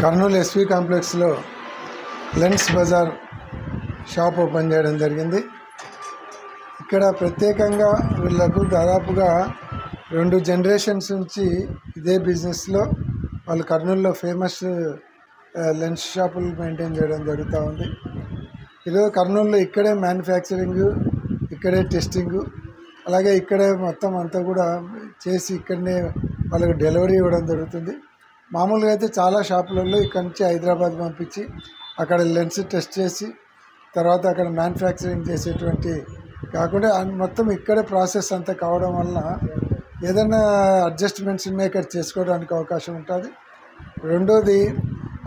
Kurnool SV కాంప్లెక్స్లో lens bazaar shop open చేయడం జరిగింది. ఇక్కడ ప్రత్యేకంగా వీళ్ళకు దాదాపుగా 2 జనరేషన్స్ నుంచి ఇదే బిజినెస్లో వాళ్ళు కర్నూలులో ఫేమస్ లెన్స్ షాపులు మెయింటైన్ చేయడం జరుగుతూ ఉంది. ఈరోజు కర్నూలులో ఇక్కడే మ్యానుఫ్యాక్చరింగ్, ఇక్కడే టెస్టింగ్, అలాగే ఇక్కడే మొత్తం అంతా కూడా చేసి ఇక్కడనే వాళ్ళకి డెలివరీ ఇవ్వడం జరుగుతుంది. మామూలుగా అయితే చాలా షాపులలో ఇక్కడ నుంచి హైదరాబాద్ పంపించి అక్కడ లెన్స్ టెస్ట్ చేసి తర్వాత అక్కడ మ్యానుఫ్యాక్చరింగ్ చేసేటువంటి కాకుండా మొత్తం ఇక్కడే ప్రాసెస్ అంతా కావడం వల్ల ఏదైనా అడ్జస్ట్మెంట్స్ ఉన్నాయి ఇక్కడ చేసుకోవడానికి అవకాశం ఉంటుంది. రెండోది,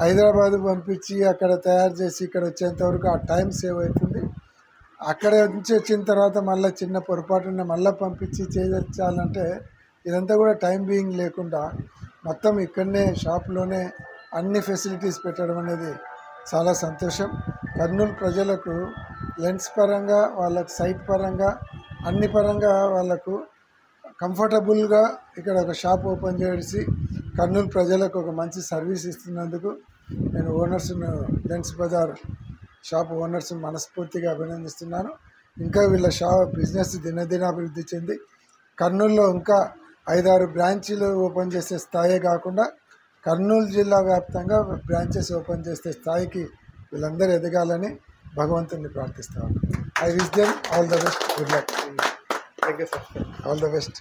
హైదరాబాద్ పంపించి అక్కడ తయారు చేసి ఇక్కడ వచ్చేంత వరకు ఆ టైం సేవ్ అవుతుంది. అక్కడ నుంచి వచ్చిన తర్వాత మళ్ళీ చిన్న పొరపాటున మళ్ళీ పంపించి చేయించాలంటే ఇదంతా కూడా టైం బీయింగ్ లేకుండా మొత్తం ఇక్కడనే షాప్లోనే అన్ని ఫెసిలిటీస్ పెట్టడం అనేది చాలా సంతోషం. కర్నూలు ప్రజలకు లెన్స్ పరంగా, వాళ్ళకు సైట్ పరంగా, అన్ని పరంగా వాళ్ళకు కంఫర్టబుల్గా ఇక్కడ ఒక షాప్ ఓపెన్ చేసి కర్నూలు ప్రజలకు ఒక మంచి సర్వీస్ ఇస్తున్నందుకు నేను లెన్స్ బజార్ షాప్ ఓనర్స్ మనస్ఫూర్తిగా అభినందిస్తున్నాను. ఇంకా వీళ్ళ బిజినెస్ దినదినాభివృద్ధి చెంది కర్నూలులో ఇంకా 5-6 బ్రాంచీలు ఓపెన్ చేసే స్థాయే కాకుండా కర్నూలు జిల్లా వ్యాప్తంగా బ్రాంచెస్ ఓపెన్ చేసే స్థాయికి వీళ్ళందరూ ఎదగాలని భగవంతుని ప్రార్థిస్తాను. I wish them all the best. Good luck. All the best.